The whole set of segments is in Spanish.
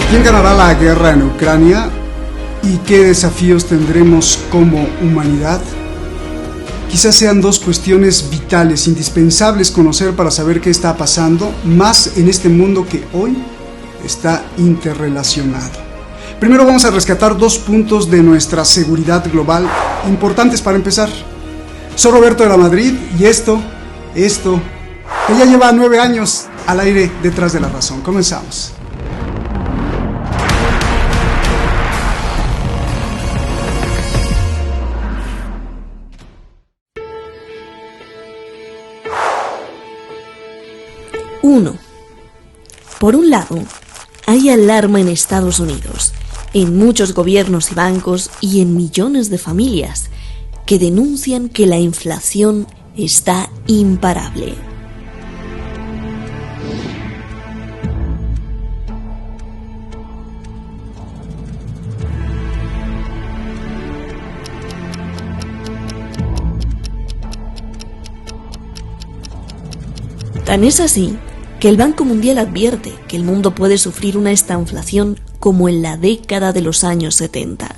¿Quién ganará la guerra en Ucrania? ¿Y qué desafíos tendremos como humanidad? Quizás sean dos cuestiones vitales, indispensables conocer para saber qué está pasando, más en este mundo que hoy está interrelacionado. Primero vamos a rescatar dos puntos de nuestra seguridad global importantes para empezar. Soy Roberto de la Madrid y esto, que ya lleva 9 años al aire detrás de la razón. Comenzamos. Uno. Por un lado, hay alarma en Estados Unidos, en muchos gobiernos y bancos y en millones de familias que denuncian que la inflación está imparable. Tan es así que el Banco Mundial advierte que el mundo puede sufrir una estanflación como en la década de los años 70.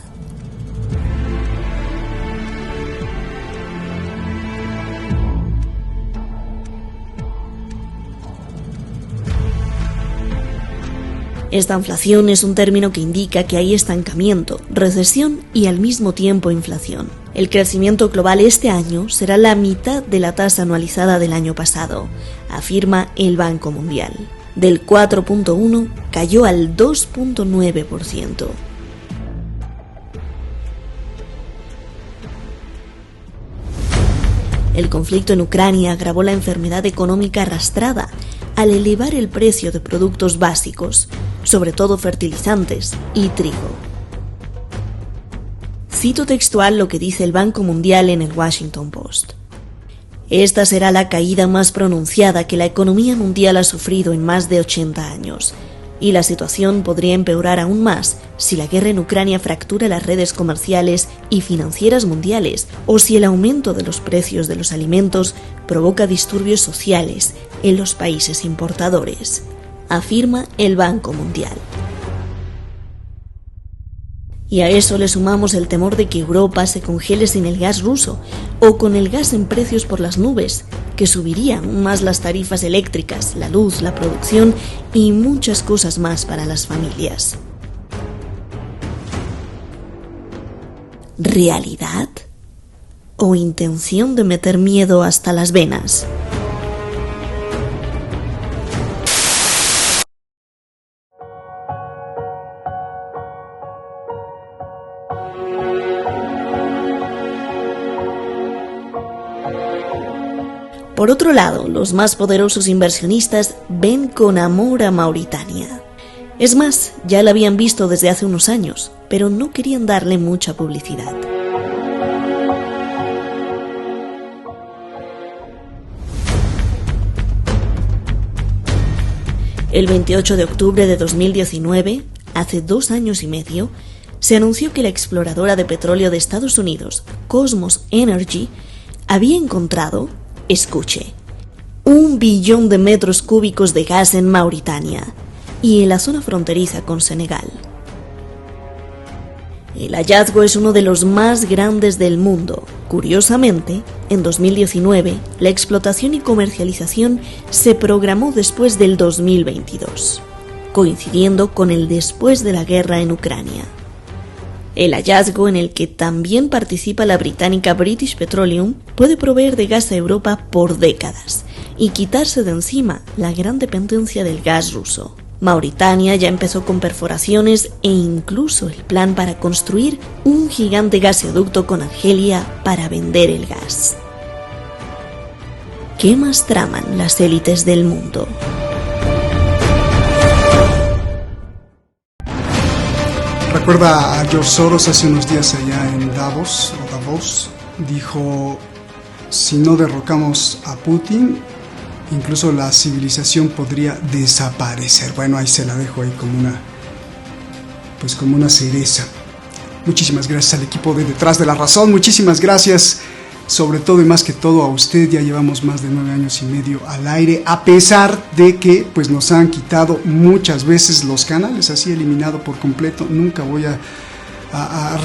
Estanflación es un término que indica que hay estancamiento, recesión y al mismo tiempo inflación. El crecimiento global este año será la mitad de la tasa anualizada del año pasado, afirma el Banco Mundial. Del 4.1 cayó al 2.9%. El conflicto en Ucrania agravó la enfermedad económica arrastrada al elevar el precio de productos básicos, sobre todo fertilizantes y trigo. Cito textual lo que dice el Banco Mundial en el Washington Post. Esta será la caída más pronunciada que la economía mundial ha sufrido en más de 80 años, y la situación podría empeorar aún más si la guerra en Ucrania fractura las redes comerciales y financieras mundiales o si el aumento de los precios de los alimentos provoca disturbios sociales en los países importadores, afirma el Banco Mundial. Y a eso le sumamos el temor de que Europa se congele sin el gas ruso o con el gas en precios por las nubes, que subiría aún más las tarifas eléctricas, la luz, la producción y muchas cosas más para las familias. ¿Realidad? ¿O intención de meter miedo hasta las venas? Por otro lado, los más poderosos inversionistas ven con amor a Mauritania. Es más, ya la habían visto desde hace unos años, pero no querían darle mucha publicidad. El 28 de octubre de 2019, hace 2 años y medio, se anunció que la exploradora de petróleo de Estados Unidos, Kosmos Energy, había encontrado, escuche, 1 billón de metros cúbicos de gas en Mauritania y en la zona fronteriza con Senegal. El hallazgo es uno de los más grandes del mundo. Curiosamente, en 2019, la explotación y comercialización se programó después del 2022, coincidiendo con el después de la guerra en Ucrania. El hallazgo, en el que también participa la británica British Petroleum, puede proveer de gas a Europa por décadas y quitarse de encima la gran dependencia del gas ruso. Mauritania ya empezó con perforaciones e incluso el plan para construir un gigante gaseoducto con Argelia para vender el gas. ¿Qué más traman las élites del mundo? Recuerda a George Soros hace unos días allá en Davos, dijo, si no derrocamos a Putin, incluso la civilización podría desaparecer. Bueno, ahí se la dejo ahí como una cereza. Muchísimas gracias al equipo de Detrás de la Razón, muchísimas gracias sobre todo y más que todo a usted. Ya llevamos más de 9 años y medio al aire, a pesar de que pues nos han quitado muchas veces los canales, así eliminado por completo. Nunca voy a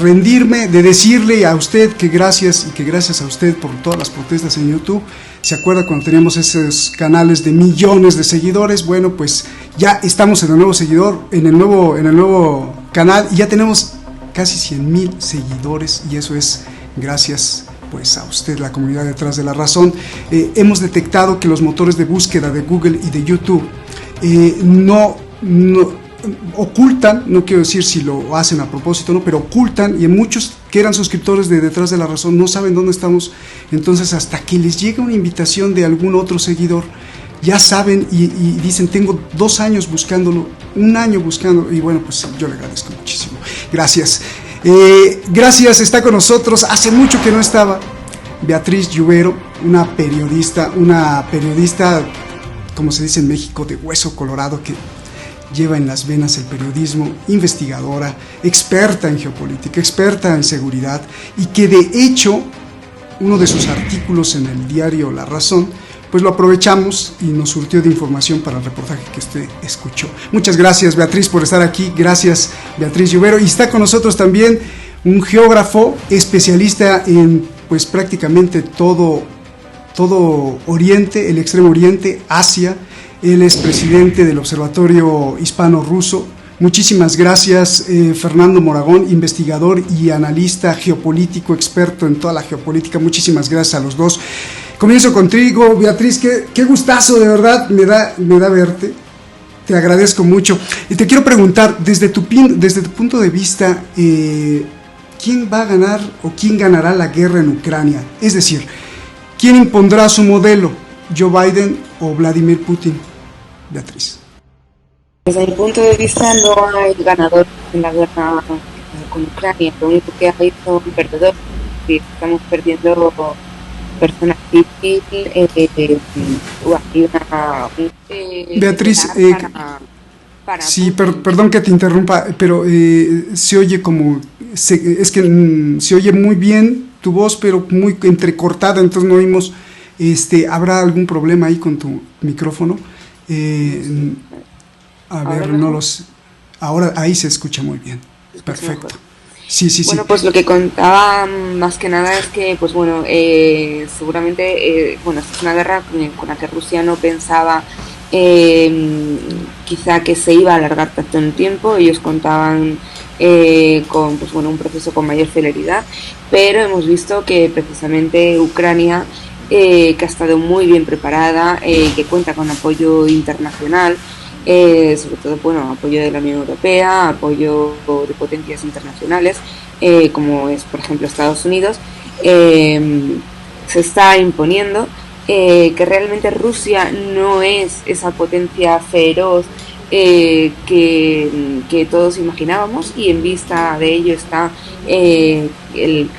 rendirme de decirle a usted que gracias, y que gracias a usted por todas las protestas en YouTube. ¿Se acuerda cuando teníamos esos canales de millones de seguidores? Bueno, pues ya estamos en el nuevo seguidor, en el nuevo canal, y ya tenemos casi 100,000 seguidores, y eso es gracias pues a usted, la comunidad detrás de La Razón. Hemos detectado que los motores de búsqueda de Google y de YouTube no ocultan, no quiero decir si lo hacen a propósito, no, pero ocultan, y en muchos que eran suscriptores de Detrás de La Razón no saben dónde estamos. Entonces, hasta que les llega una invitación de algún otro seguidor, ya saben y dicen: tengo 2 años buscándolo, 1 año buscando, y bueno, pues yo le agradezco muchísimo. Gracias. Gracias, está con nosotros, hace mucho que no estaba, Beatriz Lluvero, una periodista, como se dice en México, de hueso colorado, que lleva en las venas el periodismo, investigadora, experta en geopolítica, experta en seguridad, y que de hecho uno de sus artículos en el diario La Razón pues lo aprovechamos y nos surtió de información para el reportaje que usted escuchó. Muchas gracias, Beatriz, por estar aquí. Gracias, Beatriz Lluvero. Y está con nosotros también un geógrafo especialista en pues prácticamente todo Oriente, el Extremo Oriente, Asia. Él es presidente del Observatorio Hispano-Ruso. Muchísimas gracias, Fernando Moragón, investigador y analista geopolítico, experto en toda la geopolítica. Muchísimas gracias a los dos. Comienzo contigo, Beatriz, qué gustazo, de verdad, me da verte. Te agradezco mucho. Y te quiero preguntar, desde tu punto de vista, ¿quién va a ganar o quién ganará la guerra en Ucrania? Es decir, ¿quién impondrá su modelo? ¿Joe Biden o Vladimir Putin? Beatriz. Desde mi punto de vista no hay ganador en la guerra con Ucrania. Lo único que hay son perdedores. Estamos perdiendo personas civiles. Beatriz, sí, perdón que te interrumpa, pero se oye se oye muy bien tu voz, pero muy entrecortada, entonces no oímos. ¿Habrá algún problema ahí con tu micrófono? A ver, no los. Ahora ahí se escucha muy bien. Perfecto. Sí. Bueno, pues lo que contaba más que nada es que, pues bueno, seguramente, esta es una guerra con la que Rusia no pensaba quizá que se iba a alargar tanto en tiempo. Ellos contaban con pues bueno, un proceso con mayor celeridad, pero hemos visto que precisamente Ucrania, que ha estado muy bien preparada, que cuenta con apoyo internacional, sobre todo bueno, apoyo de la Unión Europea, apoyo de potencias internacionales, como es por ejemplo Estados Unidos, se está imponiendo, que realmente Rusia no es esa potencia feroz que todos imaginábamos, y en vista de ello está el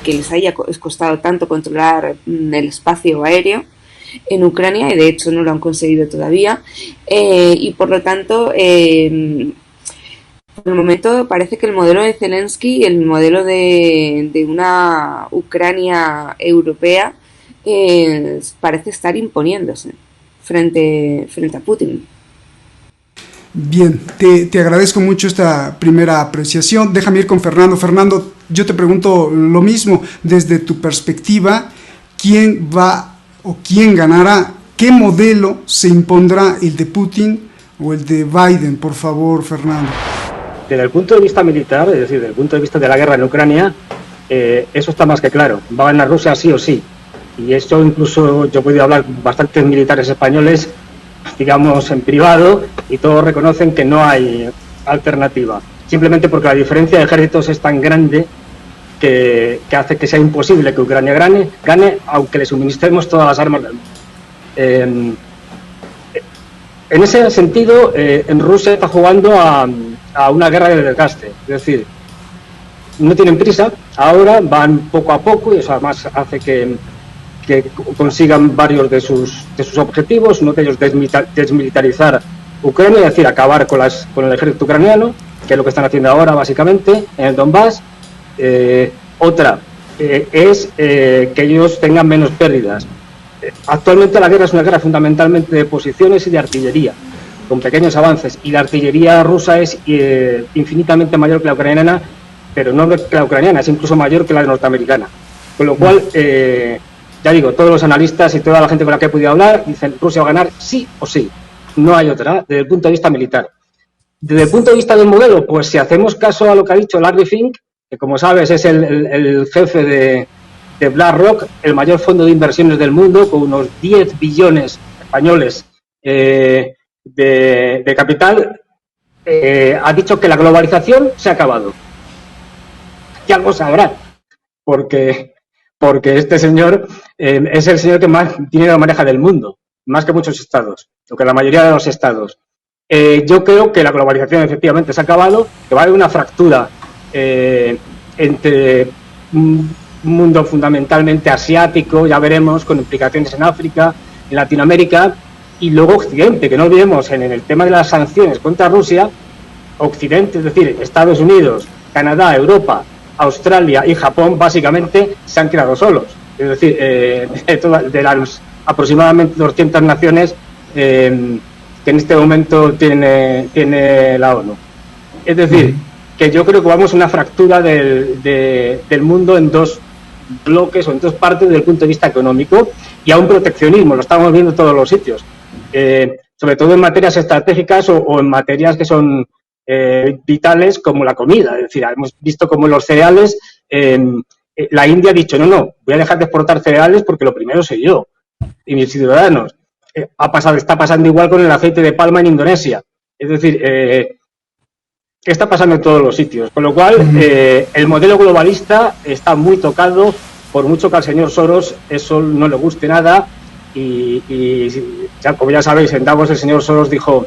que les haya costado tanto controlar el espacio aéreo en Ucrania, y de hecho no lo han conseguido todavía, y por lo tanto por el momento parece que el modelo de Zelensky, el modelo de una Ucrania europea, parece estar imponiéndose frente a Putin. Bien, te agradezco mucho esta primera apreciación. Déjame ir con Fernando. Fernando, yo te pregunto lo mismo, desde tu perspectiva, ¿quién va o quién ganará? ¿Qué modelo se impondrá, el de Putin o el de Biden? Por favor, Fernando. Desde el punto de vista militar, es decir, desde el punto de vista de la guerra en Ucrania, eso está más que claro. Va a ganar Rusia sí o sí. Y esto incluso yo he podido hablar con bastantes militares españoles, digamos, en privado, y todos reconocen que no hay alternativa. Simplemente porque la diferencia de ejércitos es tan grande que hace que sea imposible que Ucrania gane, aunque le suministremos todas las armas del mundo. En ese sentido, en Rusia está jugando a una guerra de desgaste. Es decir, no tienen prisa, ahora van poco a poco, y eso además hace que consigan varios de sus objetivos. Uno de ellos desmilitarizar Ucrania, es decir, acabar con el ejército ucraniano, que es lo que están haciendo ahora básicamente en el Donbass. Otra, es que ellos tengan menos pérdidas. Actualmente la guerra es una guerra fundamentalmente de posiciones y de artillería, con pequeños avances, y la artillería rusa es infinitamente mayor que la ucraniana, pero no que la ucraniana, es incluso mayor que la norteamericana. Con lo cual, ya digo, todos los analistas y toda la gente con la que he podido hablar dicen Rusia va a ganar sí o sí, no hay otra, desde el punto de vista militar. Desde el punto de vista del modelo, pues si hacemos caso a lo que ha dicho Larry Fink, que como sabes es el jefe de BlackRock, el mayor fondo de inversiones del mundo, con unos 10 billones españoles de capital, ha dicho que la globalización se ha acabado. Y algo sabrá, porque este señor es el señor que más dinero maneja del mundo, más que muchos estados, o que la mayoría de los estados. Yo creo que la globalización efectivamente se ha acabado, que va a haber una fractura entre un mundo fundamentalmente asiático, ya veremos, con implicaciones en África, en Latinoamérica, y luego Occidente, que no olvidemos en el tema de las sanciones contra Rusia, Occidente, es decir, Estados Unidos, Canadá, Europa, Australia y Japón, básicamente se han quedado solos. Es decir, de las aproximadamente 200 naciones que en este momento tiene la ONU. Es decir, que yo creo que vamos a una fractura del mundo en dos bloques o en dos partes desde el punto de vista económico, y a un proteccionismo, lo estamos viendo en todos los sitios, sobre todo en materias estratégicas o en materias que son vitales como la comida. Es decir, hemos visto como los cereales, la India ha dicho no, voy a dejar de exportar cereales porque lo primero soy yo y mis ciudadanos. Está pasando igual con el aceite de palma en Indonesia. Es decir, ¿qué está pasando en todos los sitios? Con lo cual, el modelo globalista está muy tocado, por mucho que al señor Soros eso no le guste nada, y ya, como ya sabéis, en Davos el señor Soros dijo,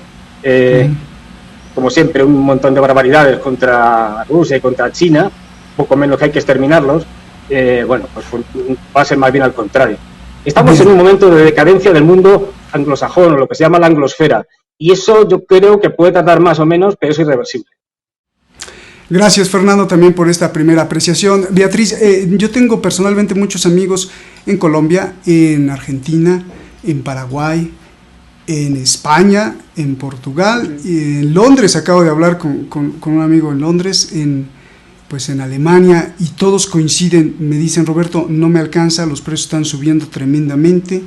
como siempre, un montón de barbaridades contra Rusia y contra China, poco menos que hay que exterminarlos. Bueno, pues va a ser más bien al contrario. Estamos en un momento de decadencia del mundo anglosajón, o lo que se llama la anglosfera, y eso yo creo que puede tardar más o menos, pero es irreversible. Gracias, Fernando, también por esta primera apreciación. Beatriz, yo tengo personalmente muchos amigos en Colombia, en Argentina, en Paraguay, en España, en Portugal, en Londres. Acabo de hablar con un amigo en Londres, en Alemania, y todos coinciden, me dicen, Roberto, no me alcanza, los precios están subiendo tremendamente,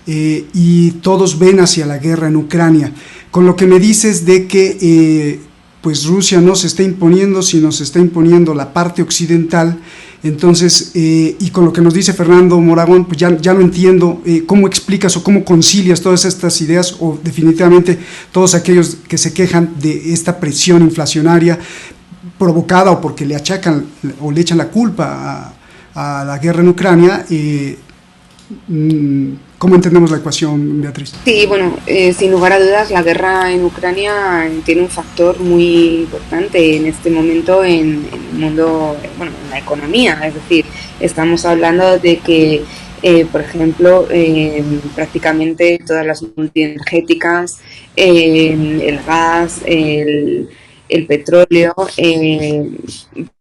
y todos ven hacia la guerra en Ucrania. Con lo que me dices de que pues Rusia no se está imponiendo, sino se está imponiendo la parte occidental. Entonces, y con lo que nos dice Fernando Moragón, pues ya no entiendo cómo explicas o cómo concilias todas estas ideas, o definitivamente todos aquellos que se quejan de esta presión inflacionaria provocada o porque le achacan o le echan la culpa a la guerra en Ucrania. ¿Cómo entendemos la ecuación, Beatriz? Sí, bueno, sin lugar a dudas, la guerra en Ucrania tiene un factor muy importante en este momento en el mundo, bueno, en la economía. Es decir, estamos hablando de que, por ejemplo, prácticamente todas las multienergéticas, el gas, el petróleo,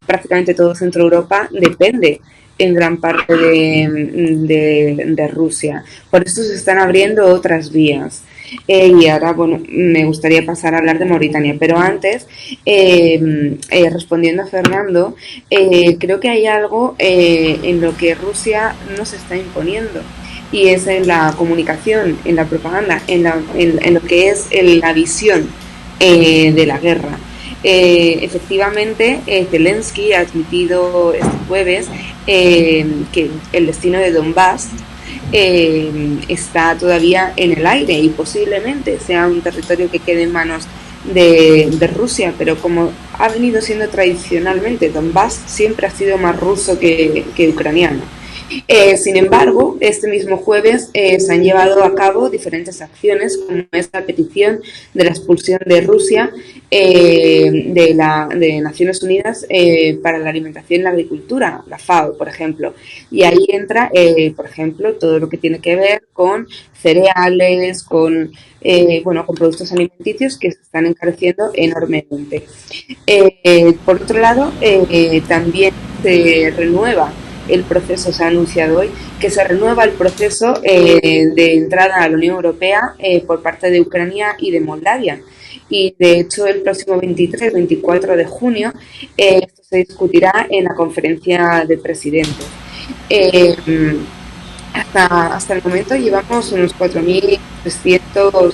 prácticamente todo Centro Europa depende en gran parte de Rusia. Por eso se están abriendo otras vías. Y ahora, bueno, me gustaría pasar a hablar de Mauritania, pero antes, respondiendo a Fernando, creo que hay algo en lo que Rusia no se está imponiendo, y es en la comunicación, en la propaganda, en lo que es la visión de la guerra. Efectivamente, Zelensky ha admitido este jueves que el destino de Donbass está todavía en el aire, y posiblemente sea un territorio que quede en manos de Rusia, pero como ha venido siendo tradicionalmente, Donbass siempre ha sido más ruso que ucraniano. Sin embargo, este mismo jueves se han llevado a cabo diferentes acciones, como esta petición de la expulsión de Rusia de Naciones Unidas para la Alimentación y la Agricultura, la FAO, por ejemplo. Y ahí entra, por ejemplo, todo lo que tiene que ver con cereales, con productos alimenticios que se están encareciendo enormemente. Por otro lado, también se renueva el proceso, se ha anunciado hoy, que se renueva el proceso de entrada a la Unión Europea por parte de Ucrania y de Moldavia. Y de hecho el próximo 23-24 de junio esto se discutirá en la conferencia de presidentes. Eh, hasta el momento llevamos unos 4.300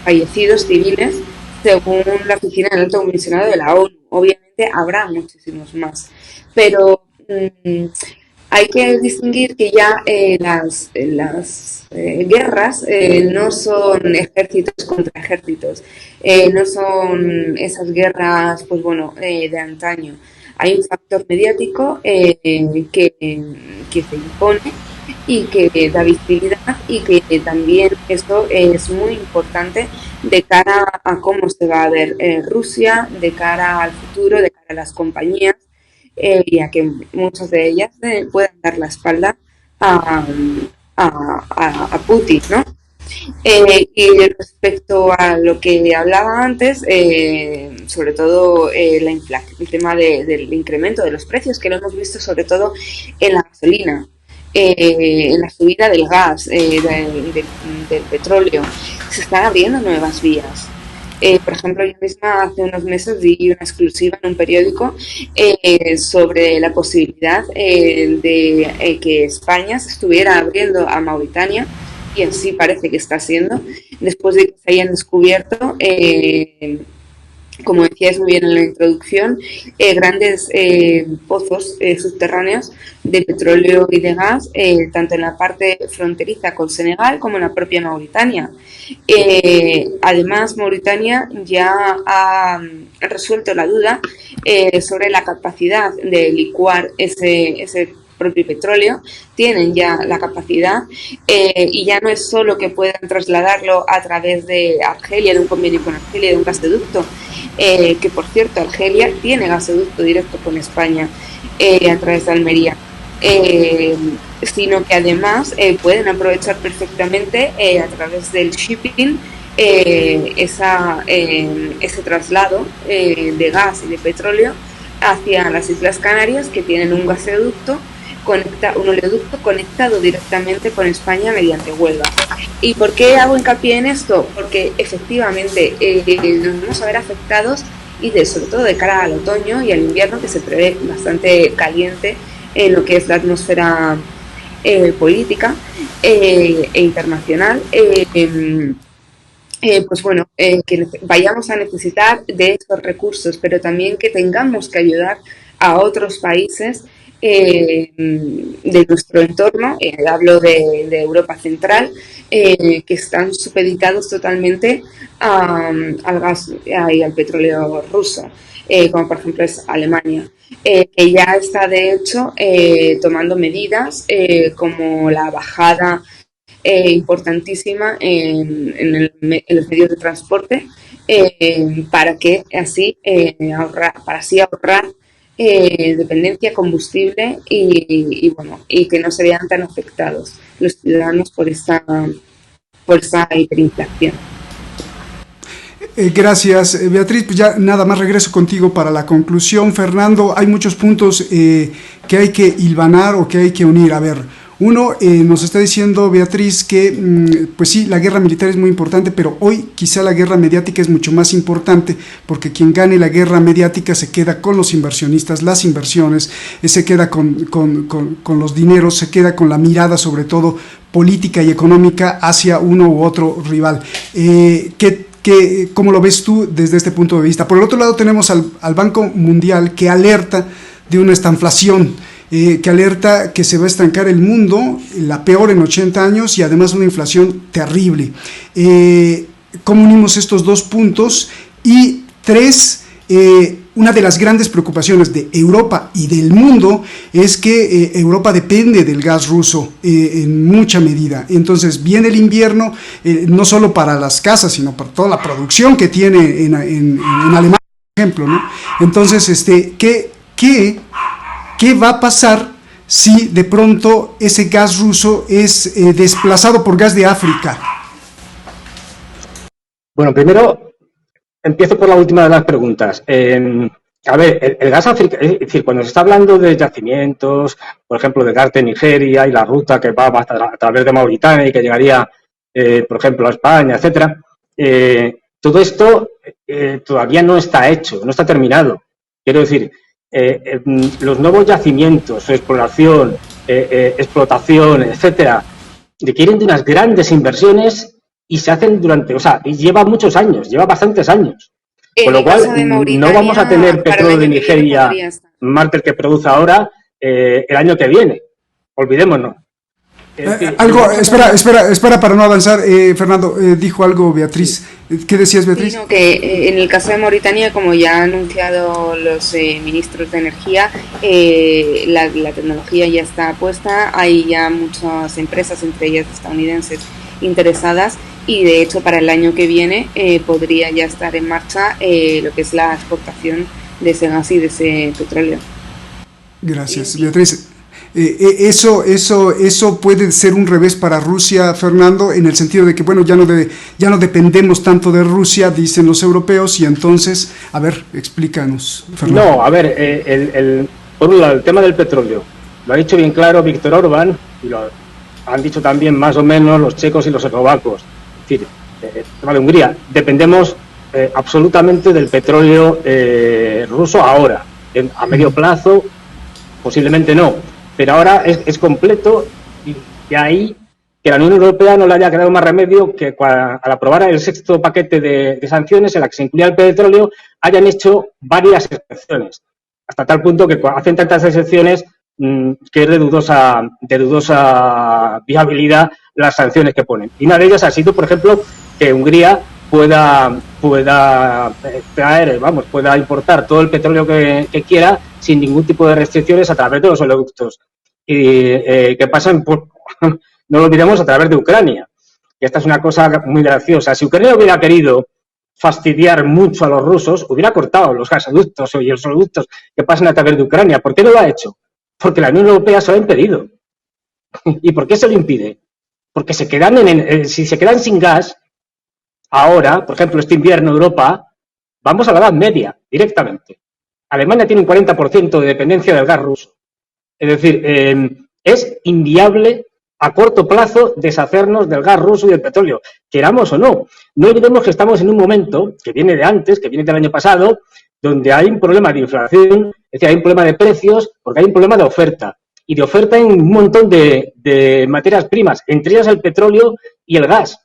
fallecidos civiles, según la Oficina del Alto Comisionado de la ONU. Obviamente habrá muchísimos más, pero hay que distinguir que ya las guerras no son ejércitos contra ejércitos, no son esas guerras, pues bueno, de antaño. Hay un factor mediático que se impone y que da visibilidad, y que también eso es muy importante de cara a cómo se va a ver Rusia, de cara al futuro, de cara a las compañías, y a que muchas de ellas puedan dar la espalda a Putin, ¿no? Y respecto a lo que hablaba antes, sobre todo el tema del incremento de los precios, que lo hemos visto sobre todo en la gasolina, en la subida del gas, del petróleo, se están abriendo nuevas vías. Por ejemplo, yo misma hace unos meses di una exclusiva en un periódico sobre la posibilidad de que España se estuviera abriendo a Mauritania, y así parece que está haciendo, después de que se hayan descubierto, como decías muy bien en la introducción, grandes pozos subterráneos de petróleo y de gas, tanto en la parte fronteriza con Senegal como en la propia Mauritania. Además, Mauritania ya ha resuelto la duda sobre la capacidad de licuar ese propio petróleo. Tienen ya la capacidad, y ya no es solo que puedan trasladarlo a través de Argelia, de un convenio con Argelia, de un gasoducto, que por cierto Argelia tiene gasoducto directo con España a través de Almería, sino que además pueden aprovechar perfectamente a través del shipping ese traslado de gas y de petróleo hacia las Islas Canarias, que tienen un gasoducto, un oleoducto conectado directamente con España mediante Huelva. ¿Y por qué hago hincapié en esto? Porque efectivamente nos vamos a ver afectados, y sobre todo de cara al otoño y al invierno, que se prevé bastante caliente en lo que es la atmósfera política e internacional. Pues bueno, que vayamos a necesitar de esos recursos, pero también que tengamos que ayudar a otros países de nuestro entorno, hablo de Europa Central, que están supeditados totalmente al gas y al petróleo ruso, como por ejemplo es Alemania, que ya está de hecho tomando medidas como la bajada importantísima en los medios de transporte, para así ahorrar dependencia, combustible, y bueno, y que no se vean tan afectados los ciudadanos por esta hiperinflación. Gracias, Beatriz. Pues ya nada más regreso contigo para la conclusión. Fernando, hay muchos puntos que hay que hilvanar o que hay que unir. A ver, uno, nos está diciendo Beatriz que, pues sí, la guerra militar es muy importante, pero hoy quizá la guerra mediática es mucho más importante, porque quien gane la guerra mediática se queda con los inversionistas, las inversiones, se queda con los dineros, se queda con la mirada sobre todo política y económica hacia uno u otro rival. ¿Cómo lo ves tú desde este punto de vista? Por el otro lado tenemos al Banco Mundial, que alerta de una estanflación, que alerta que se va a estancar el mundo, la peor en 80 años, y además una inflación terrible. ¿Cómo unimos estos dos puntos? Y tres, una de las grandes preocupaciones de Europa y del mundo es que Europa depende del gas ruso en mucha medida. Entonces viene el invierno, no solo para las casas, sino para toda la producción que tiene en Alemania, por ejemplo, ¿no? Entonces, ¿qué va a pasar si de pronto ese gas ruso es desplazado por gas de África? Bueno, primero empiezo por la última de las preguntas. A ver, el gas africano, es decir, cuando se está hablando de yacimientos, por ejemplo, del gas de Nigeria y la ruta que va a través de Mauritania y que llegaría, por ejemplo, a España, etcétera, todo esto todavía no está hecho, no está terminado. Quiero decir, los nuevos yacimientos, su exploración, explotación, etcétera, requieren de unas grandes inversiones y se hacen y lleva muchos años, lleva bastantes años. Con lo cual, no vamos a tener petróleo de Nigeria más del que produce ahora el año que viene. Olvidémonos. Espera para no avanzar, Fernando, dijo algo Beatriz. ¿Qué decías, Beatriz? Sí, no, que en el caso de Mauritania, como ya han anunciado los ministros de energía, la tecnología ya está puesta, hay ya muchas empresas, entre ellas estadounidenses, interesadas, y de hecho para el año que viene podría ya estar en marcha lo que es la exportación de ese gas y de ese petróleo. Gracias, Beatriz. Eso puede ser un revés para Rusia, Fernando, en el sentido de que, bueno, ya no dependemos tanto de Rusia, dicen los europeos, y entonces, a ver, explícanos, Fernando. No, a ver, por un lado, el tema del petróleo, lo ha dicho bien claro Víctor Orbán, y lo han dicho también más o menos los checos y los eslovacos. Es decir, el tema de Hungría, dependemos absolutamente del petróleo ruso ahora, a medio plazo, posiblemente no. Pero ahora es completo y ahí que la Unión Europea no le haya quedado más remedio que al aprobar el sexto paquete de sanciones en la que se incluía el petróleo, hayan hecho varias excepciones. Hasta tal punto que hacen tantas excepciones que es de dudosa viabilidad las sanciones que ponen. Y una de ellas ha sido, por ejemplo, que Hungría pueda importar todo el petróleo que quiera sin ningún tipo de restricciones a través de los oleoductos y que pasan no lo olvidemos, a través de Ucrania. Y esta es una cosa muy graciosa. Si Ucrania hubiera querido fastidiar mucho a los rusos, hubiera cortado los gasoductos y los oleoductos que pasan a través de Ucrania. ¿Por qué no lo ha hecho? Porque la Unión Europea se lo ha impedido. ¿Y por qué se lo impide? Porque si se quedan sin gas, ahora, por ejemplo, este invierno en Europa, vamos a la Edad Media, directamente. Alemania tiene un 40% de dependencia del gas ruso. Es decir, es inviable a corto plazo deshacernos del gas ruso y del petróleo, queramos o no. No olvidemos que estamos en un momento que viene de antes, que viene del año pasado, donde hay un problema de inflación, es decir, hay un problema de precios, porque hay un problema de oferta. Y de oferta en un montón de materias primas, entre ellas el petróleo y el gas.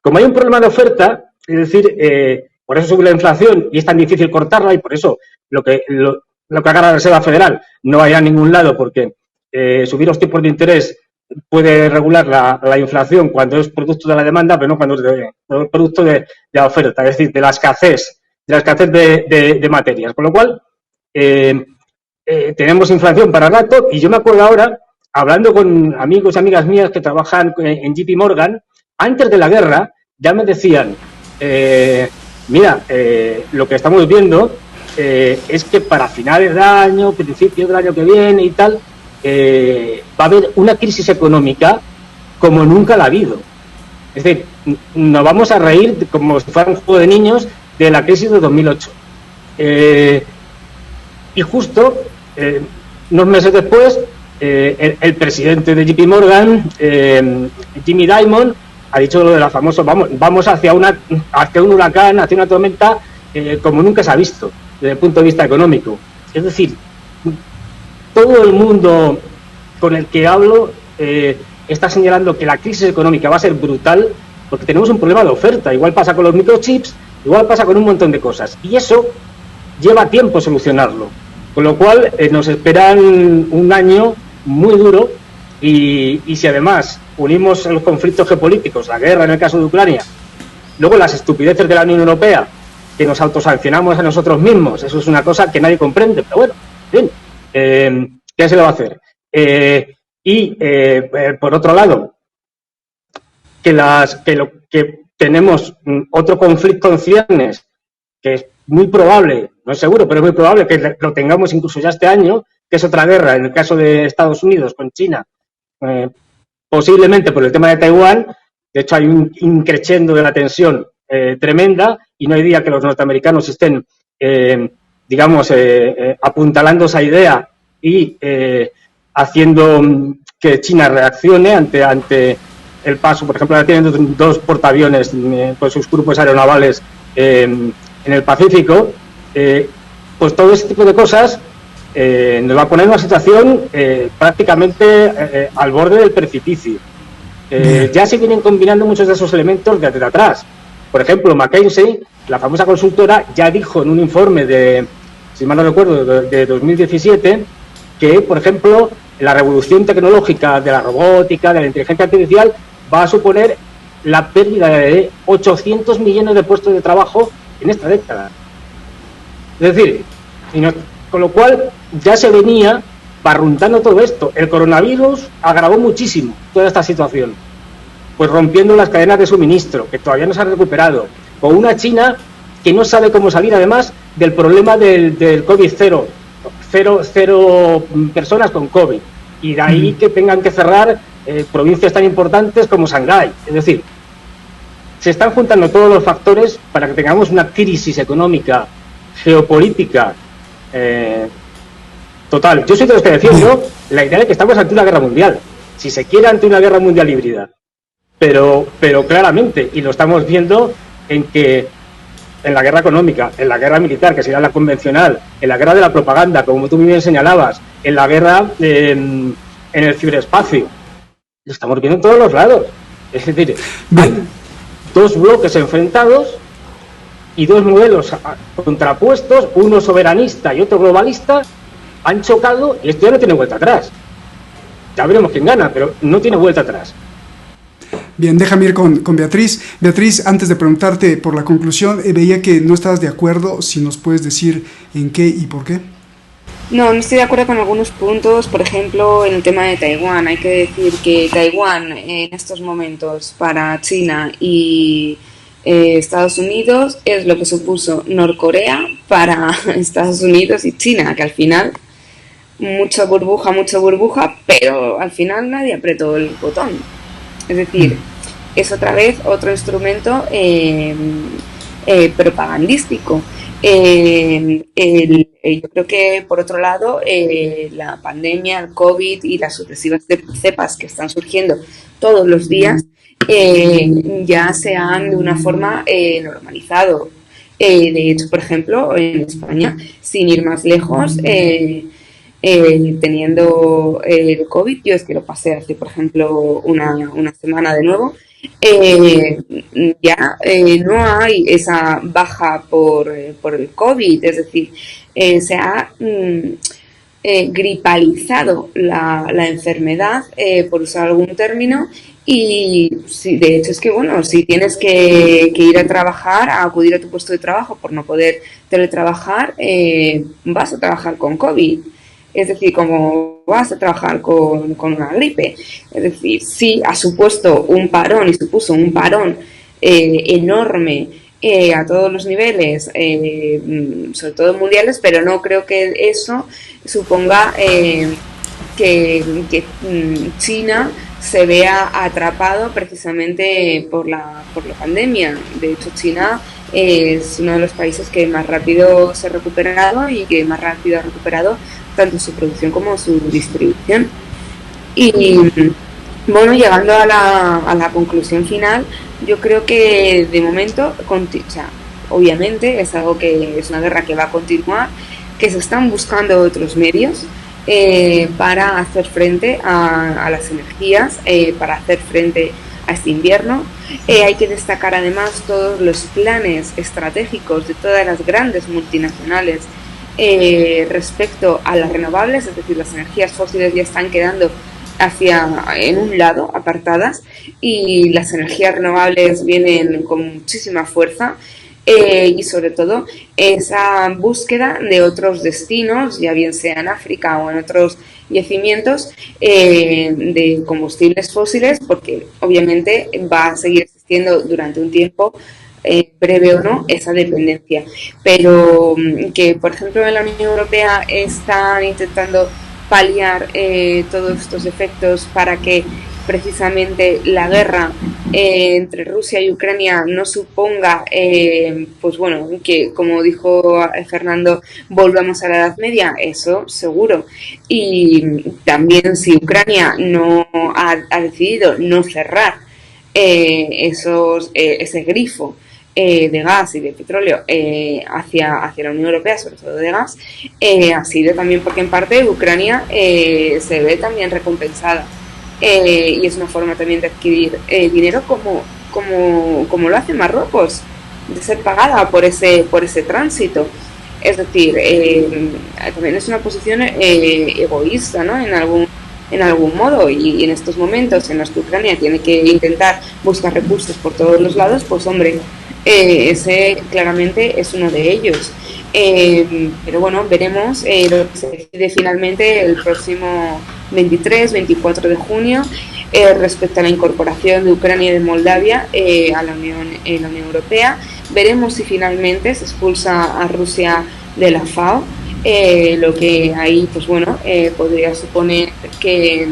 Como hay un problema de oferta, es decir, por eso sube la inflación y es tan difícil cortarla y por eso lo que haga la Reserva Federal no vaya a ningún lado porque subir los tipos de interés puede regular la inflación cuando es producto de la demanda, pero no cuando es producto de la oferta, es decir, de la escasez de materias. Con lo cual, tenemos inflación para rato y yo me acuerdo ahora, hablando con amigos y amigas mías que trabajan en JP Morgan, antes de la guerra ya me decían, mira, lo que estamos viendo es que para finales de año, principios del año que viene y tal, va a haber una crisis económica como nunca la ha habido. Es decir, nos vamos a reír como si fuera un juego de niños de la crisis de 2008. Y justo unos meses después, el presidente de JP Morgan, Jamie Dimon, ha dicho lo de la famosa, vamos hacia un huracán, hacia una tormenta como nunca se ha visto desde el punto de vista económico. Es decir, todo el mundo con el que hablo está señalando que la crisis económica va a ser brutal porque tenemos un problema de oferta. Igual pasa con los microchips, igual pasa con un montón de cosas. Y eso lleva tiempo solucionarlo. Con lo cual nos esperan un año muy duro y si además unimos los conflictos geopolíticos, la guerra en el caso de Ucrania, luego las estupideces de la Unión Europea, que nos autosancionamos a nosotros mismos, eso es una cosa que nadie comprende, pero bueno, bien, ¿qué se le va a hacer? Por otro lado, que tenemos otro conflicto en ciernes, que es muy probable, no es seguro, pero es muy probable que lo tengamos incluso ya este año, que es otra guerra, en el caso de Estados Unidos con China, posiblemente por el tema de Taiwán. De hecho hay un increciendo de la tensión tremenda y no hay día que los norteamericanos estén digamos, apuntalando esa idea y haciendo que China reaccione ante el paso. Por ejemplo, ahora tienen dos portaaviones con sus grupos aeronavales en el Pacífico. Pues todo ese tipo de cosas nos va a poner en una situación prácticamente al borde del precipicio. Ya se vienen combinando muchos de esos elementos desde atrás. Por ejemplo, McKinsey, la famosa consultora, ya dijo en un informe de, si mal no recuerdo, de 2017, que, por ejemplo, la revolución tecnológica de la robótica, de la inteligencia artificial, va a suponer la pérdida de 800 millones de puestos de trabajo en esta década. Es decir, con lo cual ya se venía barruntando todo esto. El coronavirus agravó muchísimo toda esta situación, pues rompiendo las cadenas de suministro, que todavía no se han recuperado, con una China que no sabe cómo salir, además, del problema del COVID cero personas con COVID, y de ahí que tengan que cerrar provincias tan importantes como Shanghái. Es decir, se están juntando todos los factores para que tengamos una crisis económica, geopolítica total. Yo soy de los que defiendo la idea de que estamos ante una guerra mundial, si se quiere ante una guerra mundial híbrida, pero claramente, y lo estamos viendo en la guerra económica, en la guerra militar, que sería la convencional, en la guerra de la propaganda, como tú muy bien señalabas, en la guerra en el ciberespacio. Lo estamos viendo en todos los lados. Es decir, hay dos bloques enfrentados y dos modelos contrapuestos, uno soberanista y otro globalista, han chocado y esto ya no tiene vuelta atrás. Ya veremos quién gana, pero no tiene vuelta atrás. Bien, déjame ir con Beatriz. Beatriz, antes de preguntarte por la conclusión, veía que no estabas de acuerdo. Si nos puedes decir en qué y por qué. No estoy de acuerdo con algunos puntos. Por ejemplo, en el tema de Taiwán. Hay que decir que Taiwán en estos momentos para China y Estados Unidos es lo que supuso Norcorea para Estados Unidos y China, que al final mucha burbuja, pero al final nadie apretó el botón. Es decir, es otra vez otro instrumento propagandístico. Yo creo que, por otro lado, la pandemia, el COVID y las sucesivas cepas que están surgiendo todos los días ya se han de una forma normalizado. De hecho, por ejemplo, en España, sin ir más lejos, teniendo el COVID, yo es que lo pasé hace, por ejemplo, una semana de nuevo, ya no hay esa baja por el COVID, es decir, se ha gripalizado la enfermedad, por usar algún término, y sí, de hecho es que, bueno, si tienes que ir a trabajar, a acudir a tu puesto de trabajo por no poder teletrabajar, vas a trabajar con COVID. Es decir, como vas a trabajar con una gripe. Es decir, sí ha supuesto un parón y supuso un parón enorme a todos los niveles, sobre todo mundiales, pero no creo que eso suponga que China se vea atrapado precisamente por la pandemia. De hecho, China es uno de los países que más rápido se ha recuperado y que más rápido ha recuperado tanto su producción como su distribución. Y bueno, llegando a la conclusión final, yo creo que de momento, obviamente es algo que es una guerra que va a continuar, que se están buscando otros medios para hacer frente a las energías, para hacer frente a este invierno. Hay que destacar además todos los planes estratégicos de todas las grandes multinacionales respecto a las renovables, es decir, las energías fósiles ya están quedando en un lado, apartadas, y las energías renovables vienen con muchísima fuerza, y sobre todo esa búsqueda de otros destinos, ya bien sea en África o en otros yacimientos de combustibles fósiles, porque obviamente va a seguir existiendo durante un tiempo, breve o no, esa dependencia. Pero que, por ejemplo, en la Unión Europea están intentando paliar todos estos efectos para que precisamente la guerra entre Rusia y Ucrania no suponga, pues bueno, que como dijo Fernando, volvamos a la Edad Media, eso seguro. Y también si Ucrania no ha decidido no cerrar ese grifo de gas y de petróleo hacia la Unión Europea, sobre todo de gas, ha sido también porque en parte Ucrania se ve también recompensada. Y es una forma también de adquirir dinero como lo hace Marruecos, de ser pagada por ese tránsito. Es decir, también es una posición egoísta, ¿no? En algún modo, y en estos momentos en los que Ucrania tiene que intentar buscar recursos por todos los lados, pues hombre, ese claramente es uno de ellos. Pero bueno, veremos lo que se decide finalmente el próximo 23-24 de junio respecto a la incorporación de Ucrania y de Moldavia a la Unión Europea. Veremos si finalmente se expulsa a Rusia de la FAO, lo que ahí pues bueno podría suponer que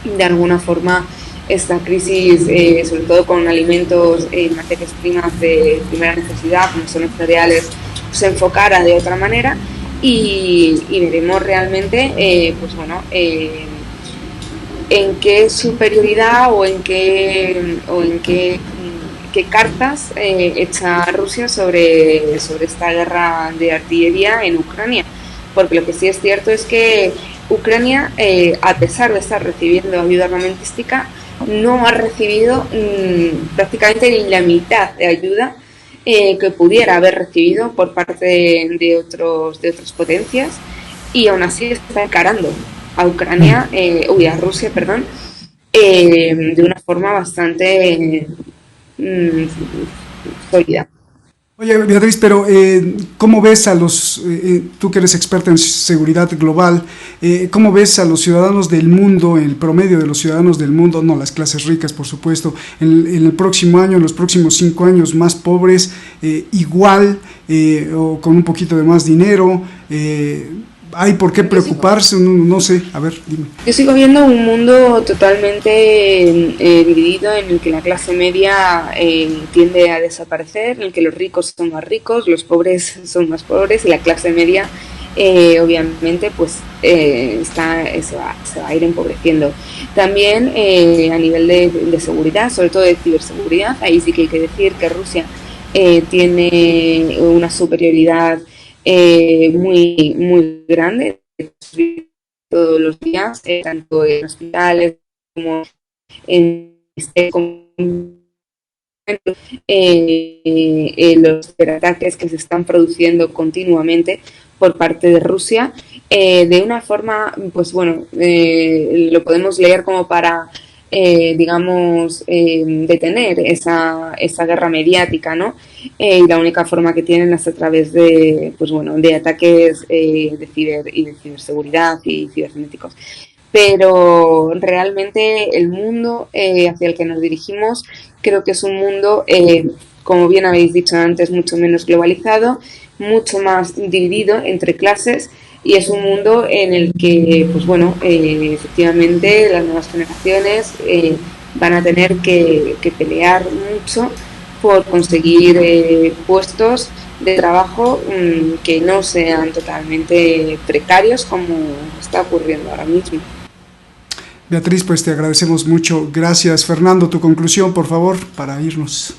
de alguna forma esta crisis, sobre todo con alimentos y materias primas de primera necesidad, como son los cereales, se enfocara de otra manera y veremos realmente pues bueno en qué superioridad o en qué cartas echa Rusia sobre esta guerra de artillería en Ucrania, porque lo que sí es cierto es que Ucrania, a pesar de estar recibiendo ayuda armamentística, no ha recibido prácticamente ni la mitad de ayuda que pudiera haber recibido por parte de otras potencias, y aún así está encarando a Ucrania, a Rusia, perdón, de una forma bastante sólida. Oye, Beatriz, pero ¿cómo ves a tú que eres experta en seguridad global, cómo ves a los ciudadanos del mundo, el promedio de los ciudadanos del mundo, no las clases ricas, por supuesto, en el próximo año, en los próximos 5 años, más pobres, igual o con un poquito de más dinero? ¿Hay por qué preocuparse? No sé, a ver, dime. Yo sigo viendo un mundo totalmente dividido, en el que la clase media tiende a desaparecer, en el que los ricos son más ricos, los pobres son más pobres, y la clase media obviamente pues se va a ir empobreciendo. También a nivel de seguridad, sobre todo de ciberseguridad, ahí sí que hay que decir que Rusia tiene una superioridad muy, muy grande todos los días, tanto en hospitales como en los ataques que se están produciendo continuamente por parte de Rusia, de una forma, pues bueno, lo podemos leer como para digamos, detener esa guerra mediática, ¿no? Y la única forma que tienen es a través de, pues bueno, de ataques de ciberseguridad y cibernéticos. Pero realmente el mundo hacia el que nos dirigimos creo que es un mundo, como bien habéis dicho antes, mucho menos globalizado, mucho más dividido entre clases, y es un mundo en el que, pues bueno, efectivamente las nuevas generaciones van a tener que pelear mucho por conseguir puestos de trabajo que no sean totalmente precarios, como está ocurriendo ahora mismo. Beatriz, pues te agradecemos mucho. Gracias. Fernando, tu conclusión, por favor, para irnos.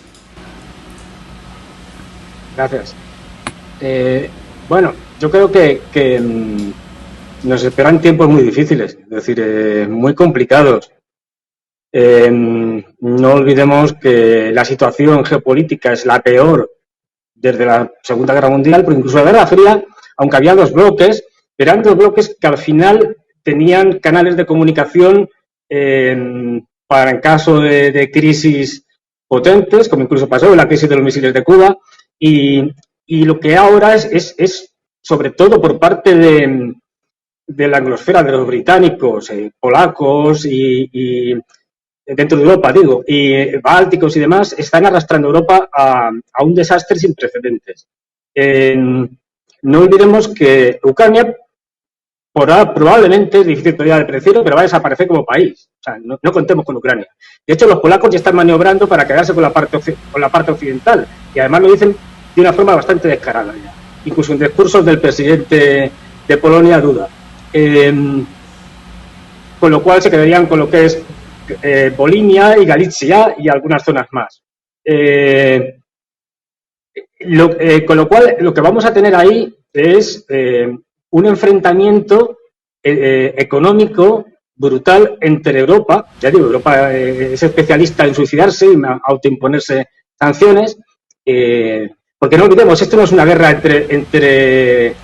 Gracias. Bueno, yo creo que nos esperan tiempos muy difíciles, es decir, muy complicados. No olvidemos que la situación geopolítica es la peor desde la Segunda Guerra Mundial, pero incluso la Guerra Fría, aunque había dos bloques, eran dos bloques que al final tenían canales de comunicación para en caso de crisis potentes, como incluso pasó en la crisis de los misiles de Cuba, y lo que ahora es sobre todo por parte de la anglosfera, de los británicos, polacos y dentro de Europa, digo, y bálticos y demás, están arrastrando a Europa a un desastre sin precedentes. No olvidemos que Ucrania probablemente, es difícil todavía de predecirlo, pero va a desaparecer como país. O sea, no contemos con Ucrania. De hecho, los polacos ya están maniobrando para quedarse con la parte occidental, y además lo dicen de una forma bastante descarada ya. Incluso en discursos del presidente de Polonia duda. Con lo cual se quedarían con lo que es Volynia y Galicia y algunas zonas más. Con lo cual, lo que vamos a tener ahí es un enfrentamiento económico brutal entre Europa. Ya digo, Europa es especialista en suicidarse y autoimponerse sanciones, porque no olvidemos, esto no es una guerra entre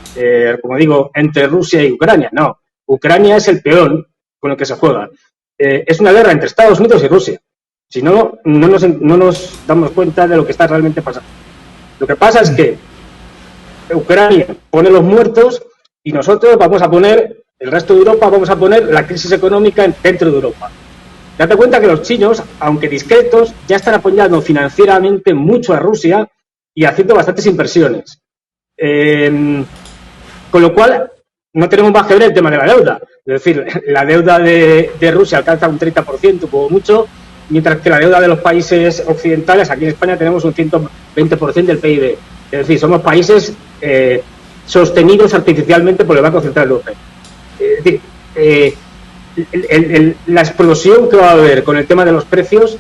Rusia y Ucrania, no. Ucrania es el peón con el que se juega. Es una guerra entre Estados Unidos y Rusia. Si no, no nos damos cuenta de lo que está realmente pasando. Lo que pasa es que Ucrania pone los muertos y nosotros vamos a poner, el resto de Europa, vamos a poner la crisis económica dentro de Europa. Date cuenta que los chinos, aunque discretos, ya están apoyando financieramente mucho a Rusia y haciendo bastantes inversiones. Con lo cual, no tenemos más que ver el tema de la deuda. Es decir, la deuda de Rusia alcanza un 30%, como mucho, mientras que la deuda de los países occidentales, aquí en España tenemos un 120% del PIB. Es decir, somos países sostenidos artificialmente por el Banco Central Europeo. Es decir, la explosión que va a haber con el tema de los precios,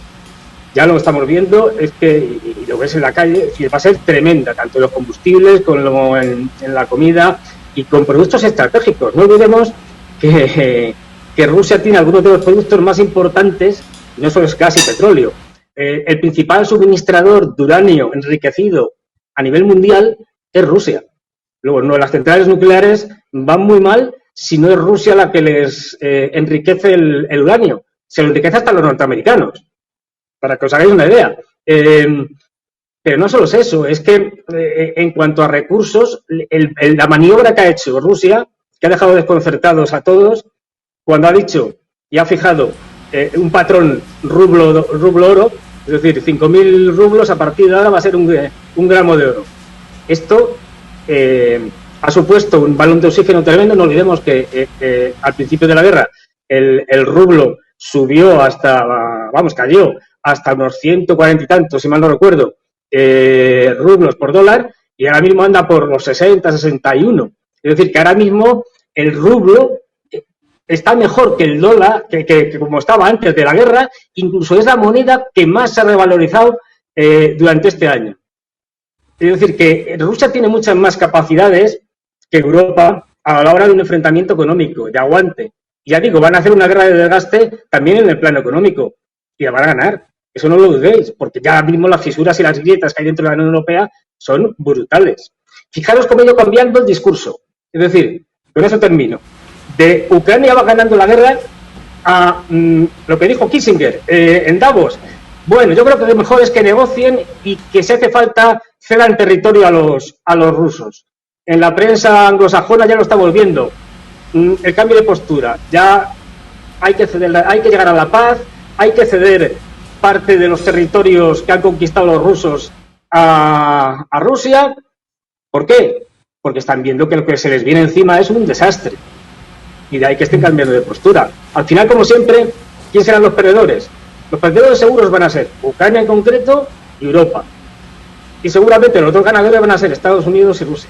ya lo estamos viendo, es que, y lo ves en la calle, es decir, va a ser tremenda, tanto en los combustibles como en la comida y con productos estratégicos. No olvidemos que Rusia tiene algunos de los productos más importantes, no solo es gas y petróleo. El principal suministrador de uranio enriquecido a nivel mundial es Rusia. Luego, no, las centrales nucleares van muy mal si no es Rusia la que les enriquece el uranio. Se lo enriquece hasta los norteamericanos, para que os hagáis una idea. Pero no solo es eso, es que en cuanto a recursos, la maniobra que ha hecho Rusia, que ha dejado desconcertados a todos, cuando ha dicho y ha fijado un patrón rublo-oro, es decir, 5.000 rublos a partir de ahora va a ser un gramo de oro. Esto ha supuesto un balón de oxígeno tremendo. No olvidemos que al principio de la guerra el rublo subió cayó hasta unos 140 y tantos, si mal no recuerdo, rublos por dólar, y ahora mismo anda por los 60, 61. Es decir, que ahora mismo el rublo está mejor que el dólar, que como estaba antes de la guerra, incluso es la moneda que más se ha revalorizado durante este año. Es decir, que Rusia tiene muchas más capacidades que Europa a la hora de un enfrentamiento económico, de aguante. Ya digo, van a hacer una guerra de desgaste también en el plano económico, y la van a ganar. Eso no lo dudéis, porque ya mismo las fisuras y las grietas que hay dentro de la Unión Europea son brutales. Fijaros cómo ha ido cambiando el discurso. Es decir, con eso termino. De Ucrania va ganando la guerra a lo que dijo Kissinger en Davos. Bueno, yo creo que lo mejor es que negocien y que si hace falta cedan territorio a los rusos. En la prensa anglosajona ya lo estamos viendo. El cambio de postura. Ya hay que llegar a la paz, hay que ceder parte de los territorios que han conquistado los rusos a Rusia. ¿Por qué? Porque están viendo que lo que se les viene encima es un desastre. Y de ahí que estén cambiando de postura. Al final, como siempre, ¿quién serán los perdedores? Los perdedores seguros van a ser Ucrania en concreto y Europa. Y seguramente los otros ganadores van a ser Estados Unidos y Rusia.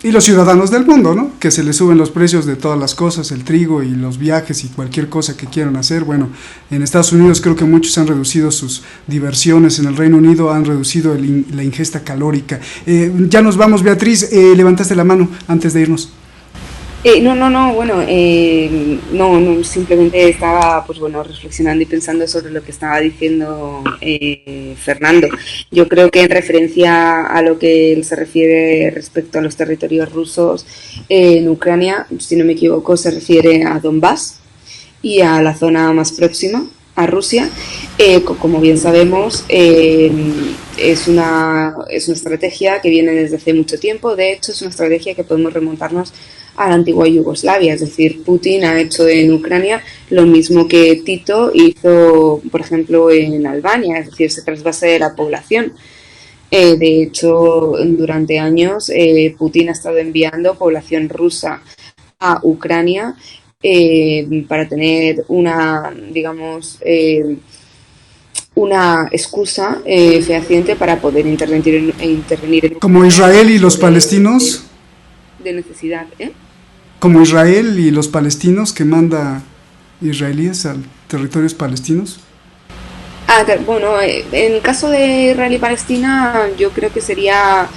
Y los ciudadanos del mundo, ¿no? Que se les suben los precios de todas las cosas, el trigo y los viajes y cualquier cosa que quieran hacer. Bueno, en Estados Unidos creo que muchos han reducido sus diversiones, en el Reino Unido han reducido la ingesta calórica. Ya nos vamos, Beatriz, levantaste la mano antes de irnos. No, simplemente estaba reflexionando y pensando sobre lo que estaba diciendo Fernando. Yo creo que en referencia a lo que él se refiere respecto a los territorios rusos en Ucrania, si no me equivoco, se refiere a Donbass y a la zona más próxima a Rusia. Como bien sabemos, es una estrategia que viene desde hace mucho tiempo. De hecho, es una estrategia que podemos remontarnos a la antigua Yugoslavia. Es decir, Putin ha hecho en Ucrania lo mismo que Tito hizo, por ejemplo, en Albania, es decir, se trasvase de la población. De hecho, durante años Putin ha estado enviando población rusa a Ucrania para tener una, digamos, una excusa fehaciente para poder intervenir en como Israel y los palestinos, de necesidad, como Israel y los palestinos, que manda israelíes a territorios palestinos. Bueno, en el caso de Israel y Palestina yo creo que sería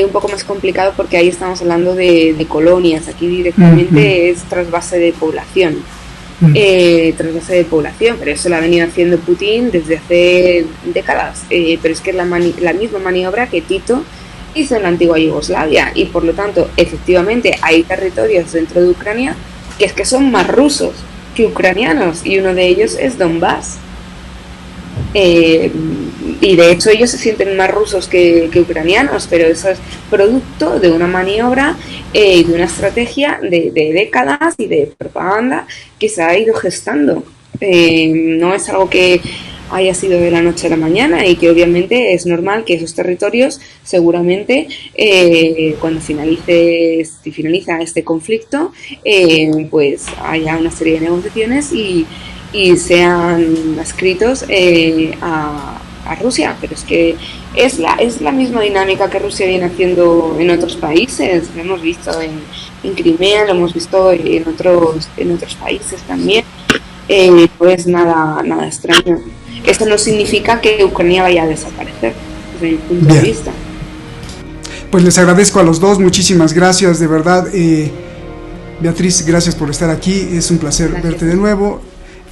un poco más complicado, porque ahí estamos hablando de colonias. Aquí directamente es trasvase de población. Trasvase de población, pero eso lo ha venido haciendo Putin desde hace décadas, pero es que es la misma maniobra que Tito hizo en la antigua Yugoslavia, y por lo tanto efectivamente hay territorios dentro de Ucrania que son más rusos que ucranianos, y uno de ellos es Donbass, y de hecho ellos se sienten más rusos que ucranianos, pero eso es producto de una maniobra y de una estrategia de décadas y de propaganda que se ha ido gestando. No es algo que haya sido de la noche a la mañana, y que obviamente es normal que esos territorios seguramente cuando finaliza este conflicto pues haya una serie de negociaciones y sean adscritos a Rusia, pero es que es la misma dinámica que Rusia viene haciendo en otros países. Lo hemos visto en Crimea, lo hemos visto en otros países también. No es nada extraño. Esto no significa que Ucrania vaya a desaparecer, desde mi punto de vista. Pues les agradezco a los dos, muchísimas gracias, de verdad. Beatriz, gracias por estar aquí, es un placer verte de nuevo.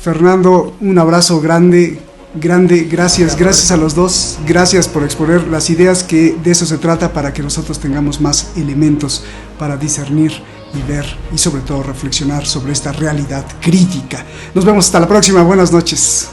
Fernando, un abrazo grande, gracias a los dos, gracias por exponer las ideas, que de eso se trata, para que nosotros tengamos más elementos para discernir y ver, y sobre todo reflexionar sobre esta realidad crítica. Nos vemos hasta la próxima, buenas noches.